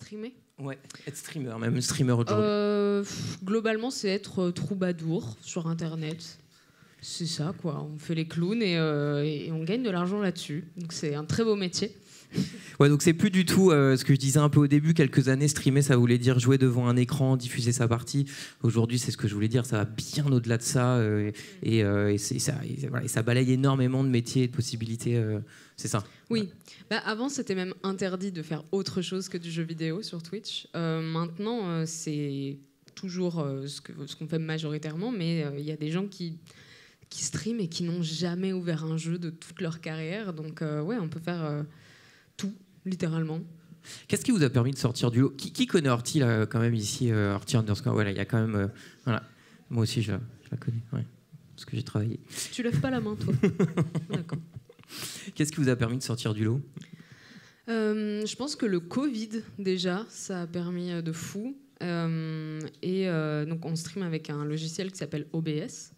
streamer? Ouais, être streamer, même streamer aujourd'hui. Globalement, c'est être troubadour sur Internet. C'est ça, quoi. On fait les clowns et on gagne de l'argent là-dessus. Donc c'est un très beau métier. Ouais, donc c'est plus du tout ce que je disais un peu au début. Quelques années, streamer, ça voulait dire jouer devant un écran, diffuser sa partie. Aujourd'hui, c'est ce que je voulais dire. Ça va bien au-delà de ça. Et ça balaye énormément de métiers et de possibilités. C'est ça. Oui. Bah, avant, c'était même interdit de faire autre chose que du jeu vidéo sur Twitch. Maintenant, c'est toujours ce qu'on fait majoritairement, mais il y a des gens qui streament et qui n'ont jamais ouvert un jeu de toute leur carrière. Donc, ouais, on peut faire tout, littéralement. Qu'est-ce qui vous a permis de sortir du lot? Qui connaît Horty, là, quand même, ici, Horty Underscore? Voilà, il y a quand même... voilà. Moi aussi, je la connais, ouais, parce que j'ai travaillé. Tu lèves pas la main, toi? D'accord. Qu'est-ce qui vous a permis de sortir du lot? Je pense que le Covid, déjà, ça a permis de fou. Donc, on stream avec un logiciel qui s'appelle OBS.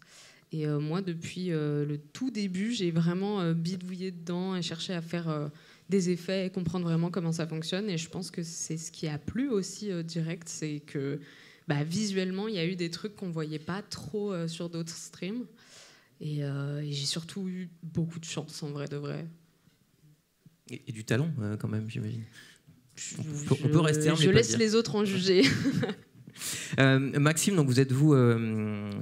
Et moi, depuis le tout début, j'ai vraiment bidouillé dedans et cherché à faire des effets et comprendre vraiment comment ça fonctionne. Et je pense que c'est ce qui a plu aussi direct, c'est que visuellement, il y a eu des trucs qu'on voyait pas trop sur d'autres streams. Et j'ai surtout eu beaucoup de chance, en vrai de vrai. Et du talent, quand même, j'imagine. On peut rester humble. Je laisse les autres en juger. Maxime, donc vous êtes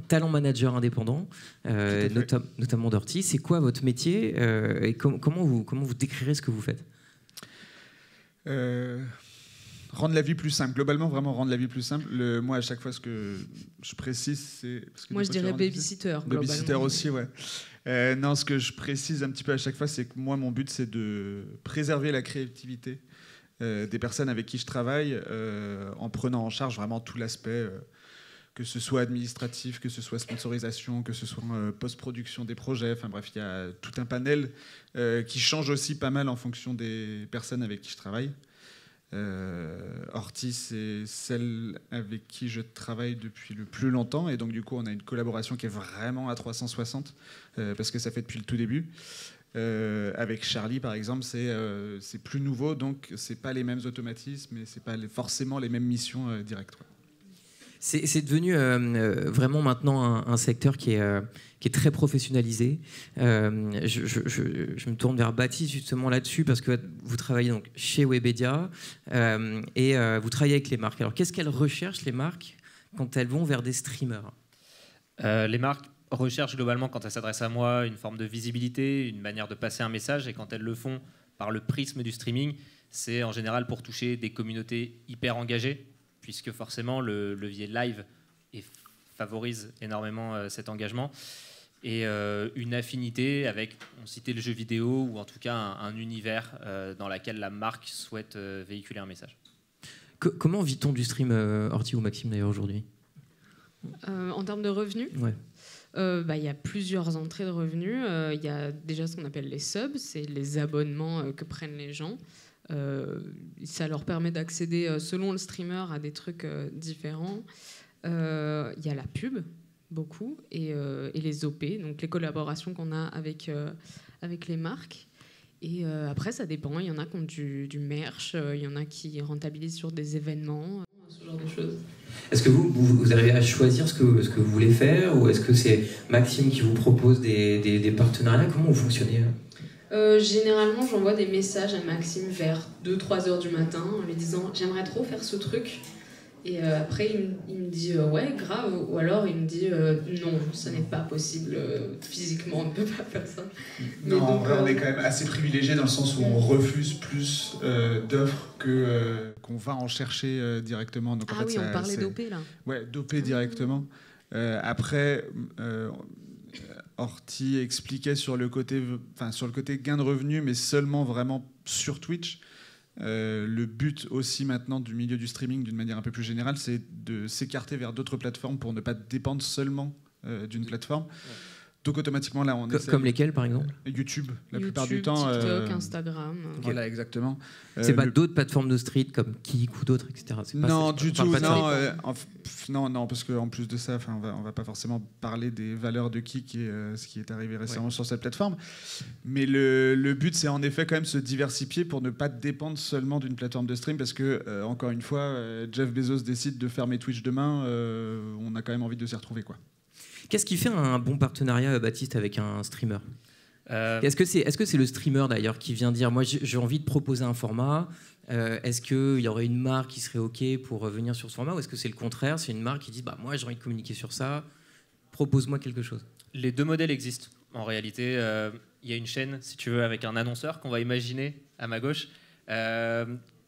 talent manager indépendant, notamment d'Horty. C'est quoi votre métier et comment vous décrirez ce que vous faites? Rendre la vie plus simple. Globalement, vraiment rendre la vie plus simple. Moi, à chaque fois, ce que je précise, c'est... Moi, je dirais babysitter. Babysitter aussi, ouais. Non, ce que je précise un petit peu à chaque fois, c'est que moi, mon but, c'est de préserver la créativité des personnes avec qui je travaille en prenant en charge vraiment tout l'aspect, que ce soit administratif, que ce soit sponsorisation, que ce soit post-production des projets. Enfin bref, il y a tout un panel qui change aussi pas mal en fonction des personnes avec qui je travaille. Horty, c'est celle avec qui je travaille depuis le plus longtemps, et donc du coup on a une collaboration qui est vraiment à 360 parce que ça fait depuis le tout début. Avec Charlie par exemple, c'est plus nouveau, donc c'est pas les mêmes automatismes et c'est pas forcément les mêmes missions directes. C'est devenu vraiment maintenant un secteur qui est très professionnalisé. Je me tourne vers Baptiste justement là-dessus parce que vous travaillez donc chez Webedia et vous travaillez avec les marques. Alors qu'est-ce qu'elles recherchent les marques quand elles vont vers des streamers? Les marques recherchent globalement, quand elles s'adressent à moi, une forme de visibilité, une manière de passer un message, et quand elles le font par le prisme du streaming, c'est en général pour toucher des communautés hyper engagées, puisque forcément le levier live favorise énormément cet engagement, et une affinité avec, on citait le jeu vidéo, ou en tout cas un univers dans lequel la marque souhaite véhiculer un message. Comment vit-on du stream, Horty ou Maxime d'ailleurs aujourd'hui? En termes de revenus, ouais. Y a plusieurs entrées de revenus. Il y a déjà ce qu'on appelle les subs, c'est les abonnements que prennent les gens. Ça leur permet d'accéder, selon le streamer, à des trucs différents. Il y a la pub, beaucoup, et les OP, donc les collaborations qu'on a avec les marques. Et après, ça dépend. Il y en a qui ont du merch, il y en a qui rentabilisent sur des événements, ce genre de choses. Est-ce que vous arrivez à choisir ce que vous voulez faire, ou est-ce que c'est Maxime qui vous propose des partenariats? Comment vous fonctionnez? Généralement, j'envoie des messages à Maxime vers 2-3 heures du matin en lui disant « J'aimerais trop faire ce truc ». Et après, il me dit « Ouais, grave ». Ou alors, il me dit « Non, ça n'est pas possible. Physiquement, on ne peut pas faire ça ». Non, en vrai, on est quand même assez privilégié dans le sens où on refuse plus d'offres qu'on va en chercher directement. Donc, en fait, on parlait d'OP, là. Ouais, d'OP directement. Après... Horty expliquait sur le côté gain de revenus, mais seulement vraiment sur Twitch. Le but aussi maintenant du milieu du streaming, d'une manière un peu plus générale, c'est de s'écarter vers d'autres plateformes pour ne pas dépendre seulement d'une plateforme. Ouais. Donc automatiquement, là, on essaie... Comme lesquels, par exemple? YouTube, la plupart du temps. TikTok, Instagram. Voilà, exactement. C'est pas d'autres plateformes de street comme Kik ou d'autres, etc. Non, du tout. Non, Non, parce qu'en plus de ça, on va pas forcément parler des valeurs de Kik et ce qui est arrivé récemment sur cette plateforme. Mais le but, c'est en effet quand même se diversifier pour ne pas dépendre seulement d'une plateforme de stream, parce que, encore une fois, Jeff Bezos décide de fermer Twitch demain, on a quand même envie de s'y retrouver, quoi. Qu'est-ce qui fait un bon partenariat, Baptiste, avec un streamer? Est-ce que c'est le streamer d'ailleurs qui vient dire moi j'ai envie de proposer un format, est-ce qu'il y aurait une marque qui serait OK pour venir sur ce format, ou est-ce que c'est le contraire, c'est une marque qui dit bah, moi j'ai envie de communiquer sur ça, propose-moi quelque chose? Les deux modèles existent. En réalité, il y a une chaîne, si tu veux, avec un annonceur qu'on va imaginer à ma gauche,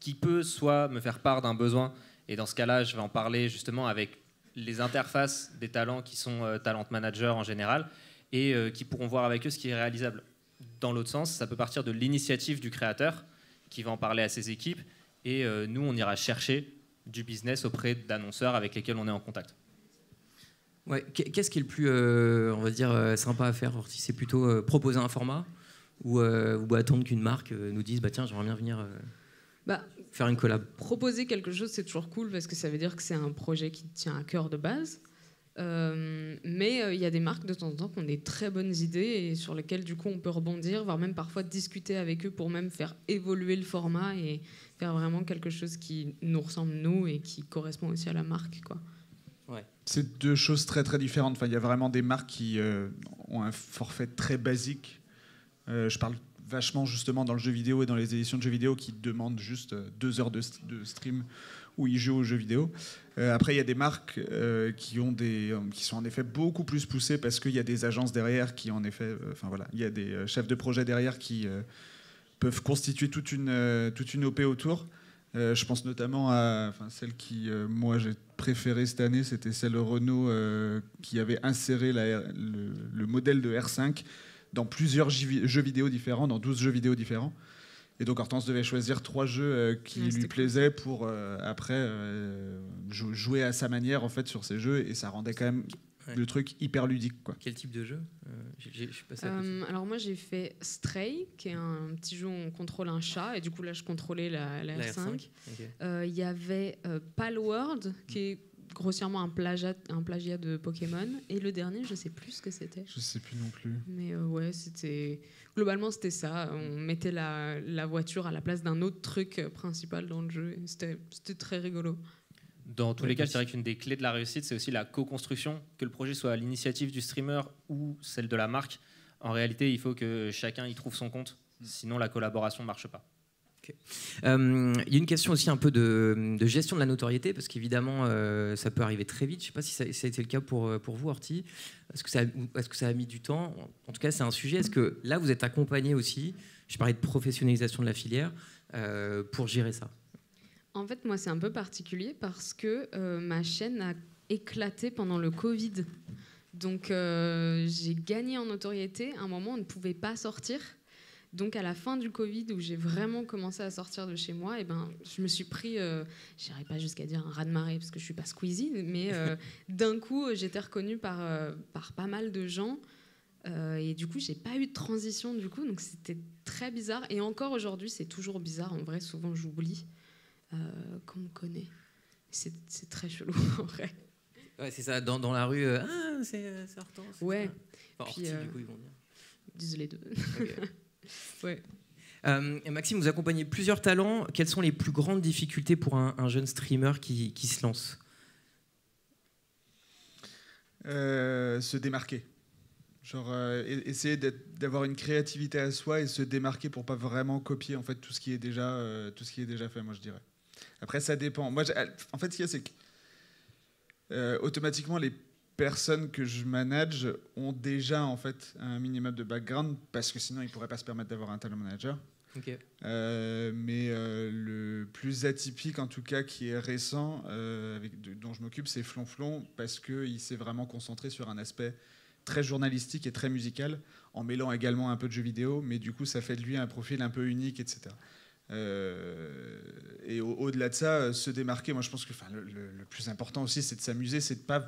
qui peut soit me faire part d'un besoin, et dans ce cas-là, je vais en parler justement avec les interfaces des talents qui sont talent managers en général, et qui pourront voir avec eux ce qui est réalisable. Dans l'autre sens, ça peut partir de l'initiative du créateur qui va en parler à ses équipes, et nous, on ira chercher du business auprès d'annonceurs avec lesquels on est en contact. Ouais, qu'est-ce qui est le plus, on va dire, sympa à faire, Orti? C'est plutôt proposer un format ou attendre qu'une marque nous dise bah, tiens, j'aimerais bien venir faire une collab? Proposer quelque chose, c'est toujours cool parce que ça veut dire que c'est un projet qui te tient à cœur de base. Mais il y a des marques de temps en temps qui ont des très bonnes idées et sur lesquelles du coup on peut rebondir, voire même parfois discuter avec eux pour même faire évoluer le format et faire vraiment quelque chose qui nous ressemble nous et qui correspond aussi à la marque, quoi. Ouais. C'est deux choses très très différentes. Enfin, il y a vraiment des marques qui ont un forfait très basique. Je parle vachement justement dans le jeu vidéo et dans les éditions de jeux vidéo qui demandent juste 2 heures de stream où ils jouent aux jeux vidéo. Après, il y a des marques qui sont en effet beaucoup plus poussées parce qu'il y a des agences derrière qui, en effet, il y a des chefs de projet derrière qui peuvent constituer toute une OP autour. Je pense notamment à celle qui, moi, j'ai préférée cette année, c'était celle Renault qui avait inséré le modèle de R5 dans plusieurs jeux vidéo différents, dans 12 jeux vidéo différents. Et donc Hortense devait choisir 3 jeux qui lui plaisaient pour après jouer à sa manière en fait sur ces jeux, et ça rendait quand même le truc hyper ludique, quoi. Quel type de jeu? Je suis passé alors moi j'ai fait Stray, qui est un petit jeu où on contrôle un chat, et du coup là je contrôlais la R5. Il y avait Palworld, qui est grossièrement un plagiat de Pokémon, et le dernier je sais plus ce que c'était. Je sais plus non plus. Mais ouais, globalement c'était ça, on mettait la voiture à la place d'un autre truc principal dans le jeu, et c'était très rigolo. Dans tous les cas, je dirais qu'une des clés de la réussite, c'est aussi la co-construction, que le projet soit à l'initiative du streamer ou celle de la marque. En réalité, il faut que chacun y trouve son compte, sinon la collaboration ne marche pas. Okay. Il y a une question aussi un peu de gestion de la notoriété, parce qu'évidemment, ça peut arriver très vite. Je ne sais pas si ça a été le cas pour vous, Orti. Est-ce que ça a mis du temps? En tout cas, c'est un sujet. Est-ce que là, vous êtes accompagné aussi, je parlais de professionnalisation de la filière, pour gérer ça? En fait, moi, c'est un peu particulier parce que ma chaîne a éclaté pendant le Covid. Donc, j'ai gagné en notoriété. À un moment, on ne pouvait pas sortir. Donc, à la fin du Covid, où j'ai vraiment commencé à sortir de chez moi, je me suis pris, je n'irai pas jusqu'à dire un raz-de-marée parce que je ne suis pas Squeezie, mais d'un coup, j'étais reconnue par pas mal de gens. Et du coup, j'ai pas eu de transition, du coup, donc c'était très bizarre. Et encore aujourd'hui, c'est toujours bizarre. En vrai, souvent, j'oublie qu'on me connaît. C'est très chelou, en vrai. Ouais, c'est ça, dans la rue, c'est Hortense. Ouais. Enfin, Puis, Hortense, du coup, ils vont dire. Ils disent les deux. Okay. Ouais. Maxime, vous accompagnez plusieurs talents. Quelles sont les plus grandes difficultés pour un jeune streamer qui se lance? Se démarquer. Genre essayer d'avoir une créativité à soi et se démarquer pour pas vraiment copier en fait tout ce qui est déjà fait, moi je dirais. Après ça dépend. Moi en fait ce qu'il y a c'est que automatiquement les personnes que je manage ont déjà en fait un minimum de background parce que sinon ils pourraient pas se permettre d'avoir un talent manager. Okay. Mais le plus atypique en tout cas qui est récent dont je m'occupe, c'est Flonflon, parce qu'il s'est vraiment concentré sur un aspect très journalistique et très musical, en mêlant également un peu de jeux vidéo, mais du coup ça fait de lui un profil un peu unique, etc. Et au-delà de ça, se démarquer, moi je pense que le plus important aussi c'est de s'amuser, c'est de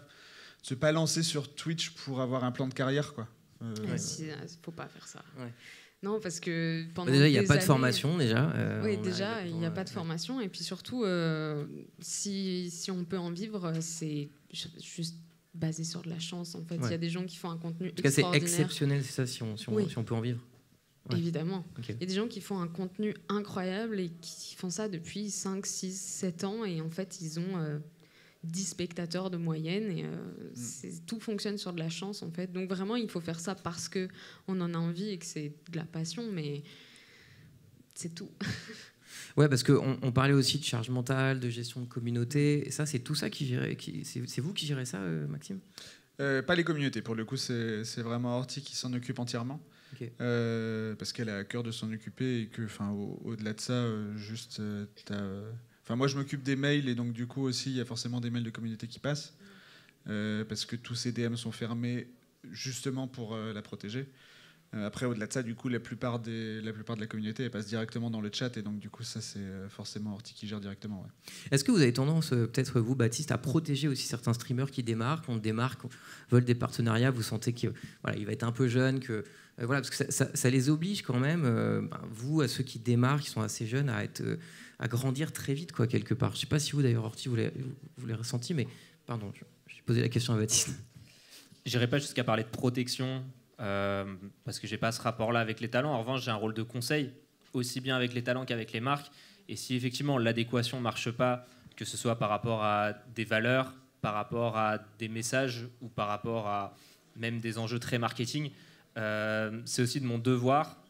se pas lancer sur Twitch pour avoir un plan de carrière, quoi. Faut pas faire ça. Ouais. Non, parce que pendant Déjà, il n'y a des pas de années- formation, déjà. Oui, On a déjà, il n'y a exactement, pas de formation. Et puis surtout, si on peut en vivre, c'est juste basé sur de la chance, en fait. Il y a des gens qui font un contenu En tout cas, c'est extraordinaire. exceptionnel, c'est ça, si on peut en vivre. Ouais. Évidemment. Okay. Il y a des gens qui font un contenu incroyable et qui font ça depuis 5, 6, 7 ans. Et en fait, ils ont 10 spectateurs de moyenne. Et tout fonctionne sur de la chance, en fait. Donc vraiment, il faut faire ça parce qu'on en a envie et que c'est de la passion. Mais c'est tout. Ouais, parce qu'on parlait aussi de charge mentale, de gestion de communauté. Et ça, c'est tout ça qui gérait. C'est vous qui gérez ça, Maxime ? Pas les communautés. Pour le coup, c'est vraiment Horty qui s'en occupe entièrement. Okay. Parce qu'elle a à cœur de s'en occuper et que, au-delà de ça, moi, je m'occupe des mails et donc du coup aussi, il y a forcément des mails de communauté qui passent parce que tous ces DM sont fermés justement pour la protéger. Après, au-delà de ça, du coup, la plupart de la communauté, elle passe directement dans le chat et donc du coup, ça, c'est forcément Horty qui gère directement. Ouais. Est-ce que vous avez tendance, peut-être vous, Baptiste, à protéger aussi certains streamers qui démarquent, veulent des partenariats, vous sentez qu'il va être un peu jeune, parce que ça les oblige quand même, vous, à ceux qui démarrent, qui sont assez jeunes, à grandir très vite, quoi, quelque part. Je ne sais pas si vous, d'ailleurs, Horty, vous l'avez ressenti, mais pardon, j'ai posé la question à Baptiste. Je n'irai pas jusqu'à parler de protection, parce que je n'ai pas ce rapport-là avec les talents. En revanche, j'ai un rôle de conseil, aussi bien avec les talents qu'avec les marques. Et si effectivement l'adéquation ne marche pas, que ce soit par rapport à des valeurs, par rapport à des messages ou par rapport à même des enjeux très marketing, c'est aussi de mon devoir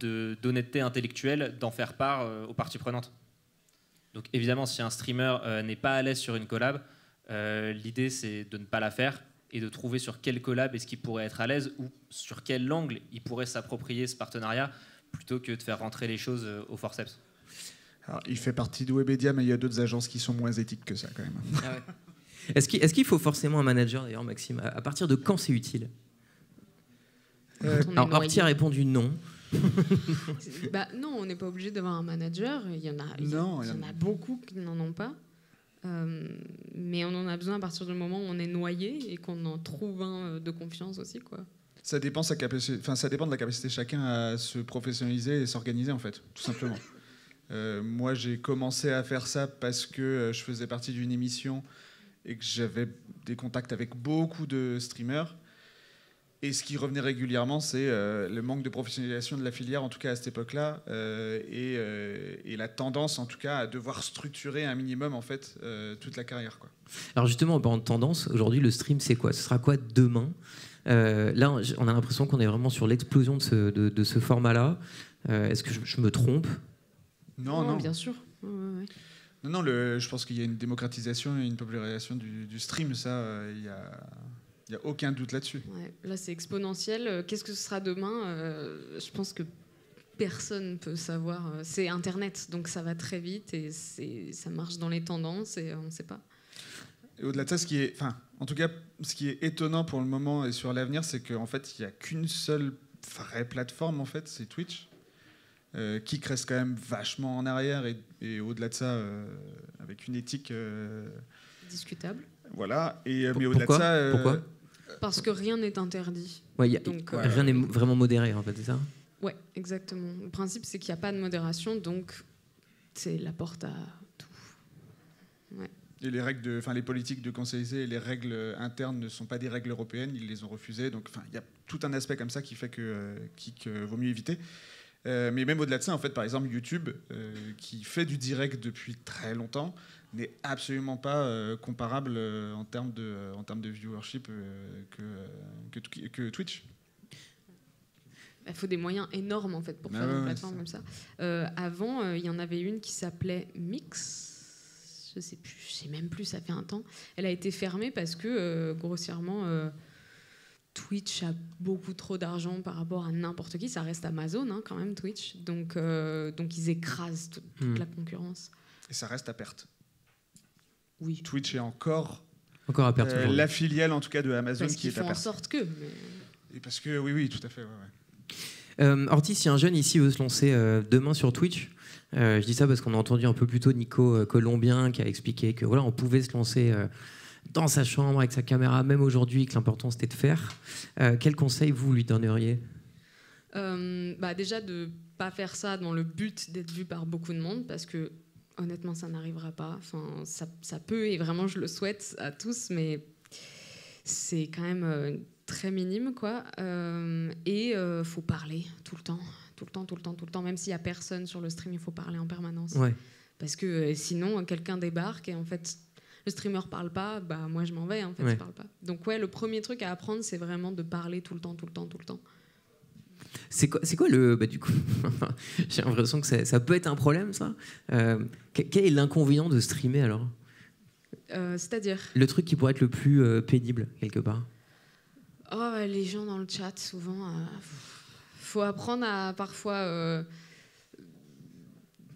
d'honnêteté intellectuelle d'en faire part aux parties prenantes. Donc évidemment, si un streamer n'est pas à l'aise sur une collab, l'idée c'est de ne pas la faire et de trouver sur quelle collab est-ce qu'il pourrait être à l'aise ou sur quel angle il pourrait s'approprier ce partenariat plutôt que de faire rentrer les choses au forceps. Alors, il fait partie de Webedia, mais il y a d'autres agences qui sont moins éthiques que ça quand même. Ah ouais. Est-ce qu'il faut forcément un manager, d'ailleurs, Maxime ? À partir de quand c'est utile ? Alors, Horty a répondu non. Non, on n'est pas obligé d'avoir un manager. Il y en a beaucoup qui n'en ont pas. Mais on en a besoin à partir du moment où on est noyé et qu'on en trouve un de confiance aussi, quoi. Ça dépend de la capacité de chacun à se professionnaliser et s'organiser, en fait, tout simplement. Moi, j'ai commencé à faire ça parce que je faisais partie d'une émission et que j'avais des contacts avec beaucoup de streamers. Et ce qui revenait régulièrement, c'est le manque de professionnalisation de la filière, en tout cas à cette époque-là, et la tendance, en tout cas, à devoir structurer un minimum, en fait, toute la carrière, quoi. Alors justement, en parlant de tendance, aujourd'hui, le stream, c'est quoi ? Ce sera quoi demain ? Là, on a l'impression qu'on est vraiment sur l'explosion de ce format-là. Est-ce que je me trompe ? Non, bien sûr. Ouais. Non, je pense qu'il y a une démocratisation et une popularisation du stream, ça, il n'y a aucun doute là-dessus. Ouais, là, c'est exponentiel. Qu'est-ce que ce sera demain ? Je pense que personne ne peut savoir. C'est Internet, donc ça va très vite et ça marche dans les tendances et on ne sait pas. Et au-delà de ça, ce qui est étonnant pour le moment et sur l'avenir, c'est qu'en fait, il n'y a qu'une seule vraie plateforme, en fait, c'est Twitch, qui reste quand même vachement en arrière et au-delà de ça, avec une éthique... discutable. Voilà. Mais au-delà de ça... Pourquoi ? Parce que rien n'est interdit. Ouais, rien n'est vraiment modéré, en fait, c'est ça ? Ouais, exactement. Le principe, c'est qu'il n'y a pas de modération, donc c'est la porte à tout. Ouais. Et les politiques de conseiller et les règles internes ne sont pas des règles européennes, ils les ont refusées. Donc, il y a tout un aspect comme ça qui fait que vaut mieux éviter. Mais même au-delà de ça, en fait, par exemple, YouTube, qui fait du direct depuis très longtemps, n'est absolument pas comparable en termes de viewership que Twitch. Il faut des moyens énormes en fait pour faire une plateforme comme ça. Avant, il y en avait une qui s'appelait Mix. Je sais même plus, ça fait un temps. Elle a été fermée parce que grossièrement, Twitch a beaucoup trop d'argent par rapport à n'importe qui. Ça reste Amazon quand même, Twitch. Donc ils écrasent toute la concurrence. Et ça reste à perte. Oui. Twitch est encore à perte. La filiale en tout cas de Amazon qui est à perte. Parce qu'ils font en sorte que. Et parce que oui, tout à fait. Horty, si un jeune ici veut se lancer demain sur Twitch, je dis ça parce qu'on a entendu un peu plus tôt Nico Colombien qui a expliqué que voilà, on pouvait se lancer dans sa chambre avec sa caméra, même aujourd'hui, que l'important c'était de faire. Quel conseil vous lui donneriez ? Déjà de pas faire ça dans le but d'être vu par beaucoup de monde, parce que honnêtement ça n'arrivera pas. Enfin, ça peut, et vraiment je le souhaite à tous, mais c'est quand même très minime, quoi. Faut parler tout le temps, même s'il y a personne sur le stream, il faut parler en permanence. Ouais. Parce que sinon quelqu'un débarque et en fait le streamer parle pas, moi je m'en vais, en fait, Ouais. je parle pas. Donc le premier truc à apprendre, c'est vraiment de parler tout le temps. C'est quoi le... du coup, j'ai l'impression que ça peut être un problème, ça. Quel est l'inconvénient de streamer, alors ? C'est-à-dire ? Le truc qui pourrait être le plus pénible, quelque part. Les gens dans le chat, souvent, faut apprendre à parfois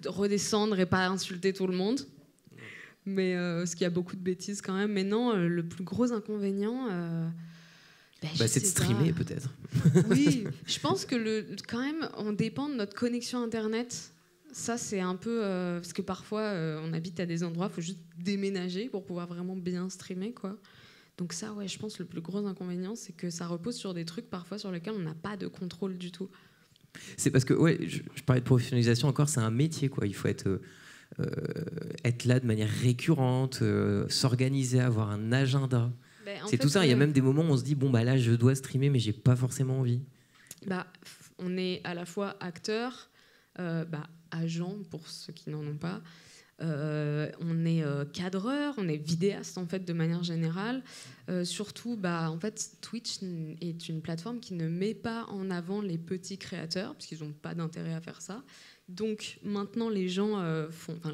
redescendre et pas insulter tout le monde. Mais parce qu'il y a beaucoup de bêtises quand même. Mais non, le plus gros inconvénient... c'est de streamer, peut-être. Oui, je pense que quand même, on dépend de notre connexion Internet. Ça, c'est un peu... parce que parfois, on habite à des endroits, il faut juste déménager pour pouvoir vraiment bien streamer, quoi. Donc ça, je pense que le plus gros inconvénient, c'est que ça repose sur des trucs parfois sur lesquels on n'a pas de contrôle du tout. C'est parce que, je parlais de professionnalisation encore, c'est un métier, quoi. Il faut être là de manière récurrente, s'organiser, avoir un agenda. C'est tout ça. Il y a même des moments où on se dit là je dois streamer mais j'ai pas forcément envie. On est à la fois acteur, agent pour ceux qui n'en ont pas. On est cadreur, on est vidéaste en fait de manière générale. Surtout, en fait, Twitch est une plateforme qui ne met pas en avant les petits créateurs parce qu'ils n'ont pas d'intérêt à faire ça. Donc maintenant, les gens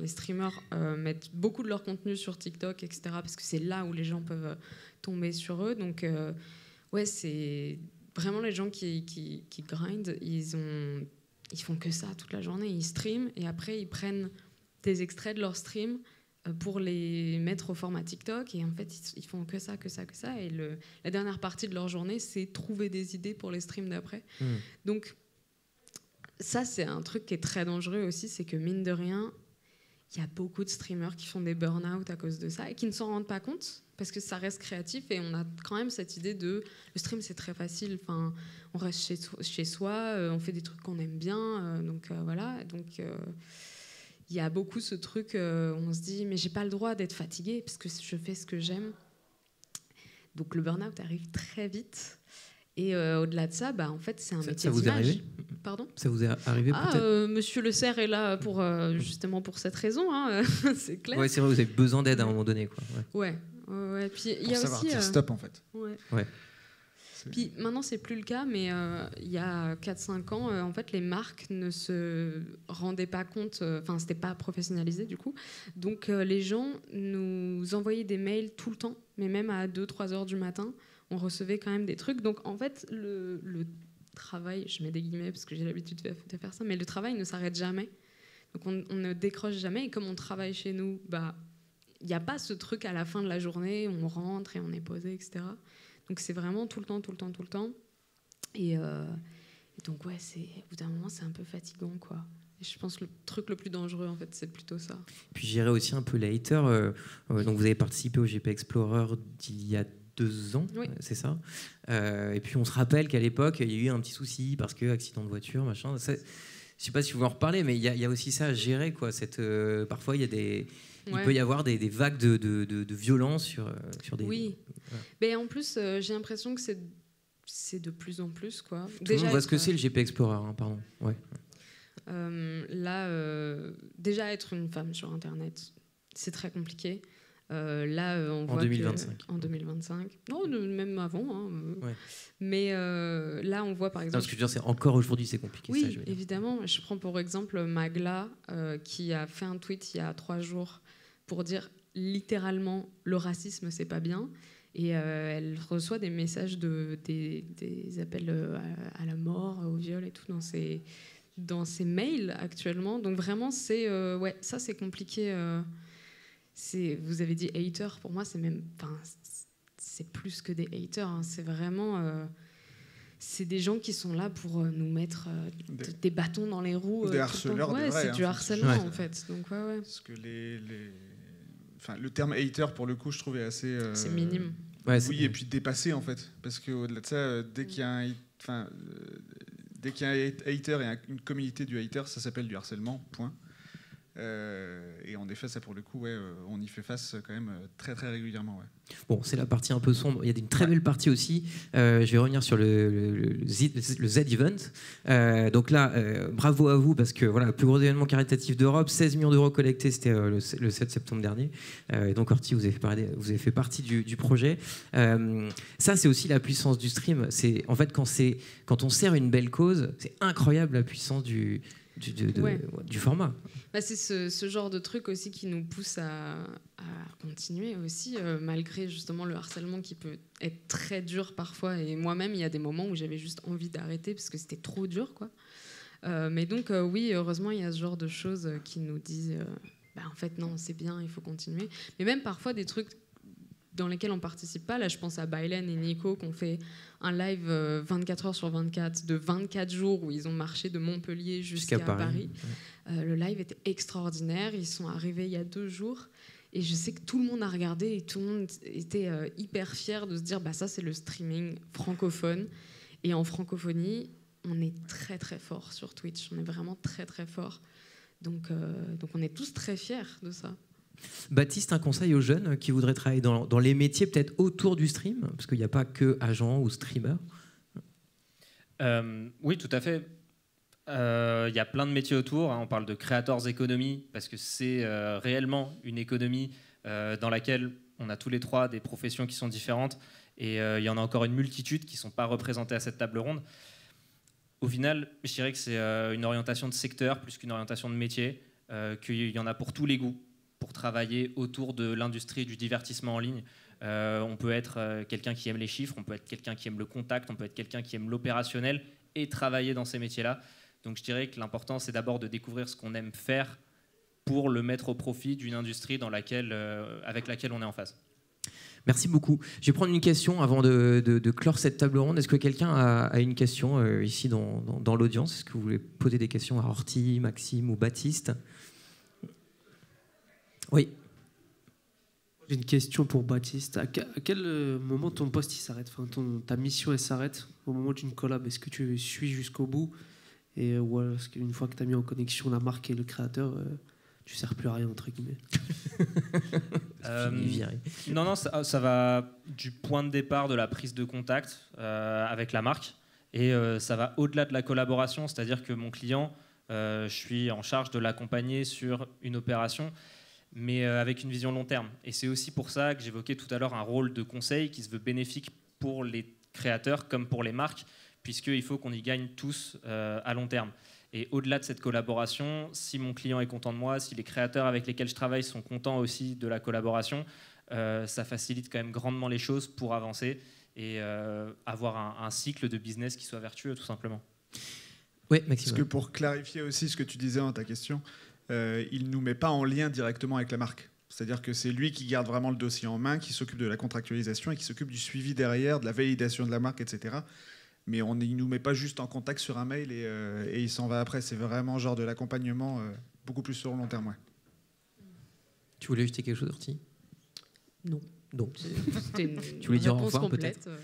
les streamers mettent beaucoup de leur contenu sur TikTok, etc. Parce que c'est là où les gens peuvent tomber sur eux. Donc c'est vraiment les gens qui grind. Ils font que ça toute la journée. Ils streament et après ils prennent des extraits de leur stream pour les mettre au format TikTok. Et en fait, ils font que ça. Et la dernière partie de leur journée, c'est trouver des idées pour les streams d'après. Donc ça, c'est un truc qui est très dangereux aussi, c'est que mine de rien, il y a beaucoup de streamers qui font des burn-out à cause de ça et qui ne s'en rendent pas compte parce que ça reste créatif et on a quand même cette idée de le stream c'est très facile, enfin on reste chez soi, on fait des trucs qu'on aime bien, donc il y a beaucoup ce truc où on se dit mais j'ai pas le droit d'être fatigué parce que je fais ce que j'aime. Donc le burn-out arrive très vite. Et au-delà de ça, en fait, c'est un métier ça vous d'image. Est arrivé ? Pardon ? Ça vous est arrivé peut-être ? Monsieur Le Serre est là pour, justement pour cette raison, hein, c'est clair. Ouais, c'est vrai, vous avez besoin d'aide à un moment donné, quoi. Ouais. Puis il y a savoir aussi dire stop, en fait. Ouais. Puis maintenant, c'est plus le cas, mais il y a 4-5 ans, en fait, les marques ne se rendaient pas compte, c'était pas professionnalisé du coup. Donc les gens nous envoyaient des mails tout le temps, mais même à 2-3 heures du matin. On recevait quand même des trucs. Donc, en fait, le travail, je mets des guillemets parce que j'ai l'habitude de faire ça, mais le travail ne s'arrête jamais. Donc, on ne décroche jamais. Et comme on travaille chez nous, il n'y a pas ce truc à la fin de la journée où on rentre et on est posé, etc. Donc, c'est vraiment tout le temps. Et donc, au bout d'un moment, c'est un peu fatigant, quoi. Et je pense que le truc le plus dangereux, en fait, c'est plutôt ça. Puis, j'irais aussi un peu les haters. Donc, vous avez participé au GP Explorer d'il y a 2 ans, oui. C'est ça. Et puis on se rappelle qu'à l'époque, il y a eu un petit souci parce que accident de voiture, machin. Ça, je sais pas si vous en reparlez, mais il y a aussi ça à gérer, quoi. Parfois, il peut y avoir des vagues de violence sur des. Oui. Mais en plus, j'ai l'impression que c'est de plus en plus, quoi. Tout le monde voit ce que c'est le GP Explorer, pardon. Ouais. Déjà être une femme sur Internet, c'est très compliqué. On voit 2025. En 2025. Non, même avant. Hein. Ouais. Mais là, on voit par exemple. Non, ce que je veux dire, c'est encore aujourd'hui, c'est compliqué. Oui, ça, je veux dire. évidemment. Je prends pour exemple Magla, qui a fait un tweet il y a 3 jours pour dire littéralement le racisme, c'est pas bien. Et elle reçoit des messages des appels à la mort, au viol et tout dans ses mails actuellement. Donc vraiment, ça c'est compliqué. Vous avez dit hater, pour moi c'est plus que des haters, hein. C'est vraiment c'est des gens qui sont là pour nous mettre des bâtons dans les roues. Des harceleurs, c'est du harcèlement en fait. Donc, Parce que le terme hater, pour le coup, je trouve est assez... C'est minime. Ouais, oui, et puis dépassé, en fait. Parce qu'au-delà de ça, dès qu'il y a un hater et une communauté du hater, ça s'appelle du harcèlement, point. Et en effet, ça pour le coup, ouais, on y fait face quand même très très régulièrement. Ouais. Bon, c'est la partie un peu sombre. Il y a une très belle partie aussi. Je vais revenir sur le Z-Event. Donc là, bravo à vous parce que voilà, le plus gros événement caritatif d'Europe, 16 millions d'euros collectés, c'était le 7 septembre dernier. Et donc Horty, vous avez fait partie du projet. Ça, c'est aussi la puissance du stream. C'est en fait quand on sert une belle cause, c'est incroyable la puissance du format. Bah, c'est ce genre de truc aussi qui nous pousse à continuer aussi, malgré justement le harcèlement qui peut être très dur parfois. Et moi-même, il y a des moments où j'avais juste envie d'arrêter parce que c'était trop dur, quoi. Mais donc, oui, heureusement, il y a ce genre de choses qui nous disent en fait, non, c'est bien, il faut continuer. Mais même parfois, des trucs dans lesquels on participe pas. Là, je pense à Bailen et Nico qui ont fait un live 24 heures sur 24 de 24 jours où ils ont marché de Montpellier jusqu'à Paris. Le live était extraordinaire. Ils sont arrivés il y a 2 jours. Et je sais que tout le monde a regardé et tout le monde était hyper fier de se dire ça, c'est le streaming francophone. Et en francophonie, on est très, très fort sur Twitch. On est vraiment très, très fort. Donc on est tous très fiers de ça. Baptiste, un conseil aux jeunes qui voudraient travailler dans les métiers peut-être autour du stream, parce qu'il n'y a pas que agent ou streamer. Oui, tout à fait. Il y a plein de métiers autour. On parle de creators economy parce que c'est réellement une économie dans laquelle on a tous les 3 des professions qui sont différentes et il y en a encore une multitude qui ne sont pas représentées à cette table ronde. Au final, je dirais que c'est une orientation de secteur plus qu'une orientation de métier, qu'il y en a pour tous les goûts. Pour travailler autour de l'industrie du divertissement en ligne. On peut être quelqu'un qui aime les chiffres, on peut être quelqu'un qui aime le contact, on peut être quelqu'un qui aime l'opérationnel et travailler dans ces métiers-là. Donc je dirais que l'important, c'est d'abord de découvrir ce qu'on aime faire pour le mettre au profit d'une industrie avec laquelle on est en phase. Merci beaucoup. Je vais prendre une question avant de clore cette table ronde. Est-ce que quelqu'un a une question ici dans l'audience? Est-ce que vous voulez poser des questions à Horty, Maxime ou Baptiste? Oui. J'ai une question pour Baptiste. À quel moment ton poste il s'arrête, ta mission elle s'arrête au moment d'une collab? Est-ce que tu suis jusqu'au bout ou est-ce qu'une fois que tu as mis en connexion la marque et le créateur, tu ne sers plus à rien entre guillemets? Non, ça va du point de départ de la prise de contact avec la marque et ça va au-delà de la collaboration, c'est-à-dire que mon client, je suis en charge de l'accompagner sur une opération mais avec une vision long terme. Et c'est aussi pour ça que j'évoquais tout à l'heure un rôle de conseil qui se veut bénéfique pour les créateurs comme pour les marques, puisqu'il faut qu'on y gagne tous à long terme. Et au-delà de cette collaboration, si mon client est content de moi, si les créateurs avec lesquels je travaille sont contents aussi de la collaboration, ça facilite quand même grandement les choses pour avancer et avoir un cycle de business qui soit vertueux, tout simplement. Oui, Maxime. Parce que pour clarifier aussi ce que tu disais dans ta question, il ne nous met pas en lien directement avec la marque. C'est-à-dire que c'est lui qui garde vraiment le dossier en main, qui s'occupe de la contractualisation et qui s'occupe du suivi derrière, de la validation de la marque, etc. Mais il ne nous met pas juste en contact sur un mail et il s'en va après. C'est vraiment genre de l'accompagnement beaucoup plus sur le long terme. Ouais. Tu voulais ajouter quelque chose, Horty? Non. Donc, c'était une tu voulais dire au réponse revoir complète. peut-être?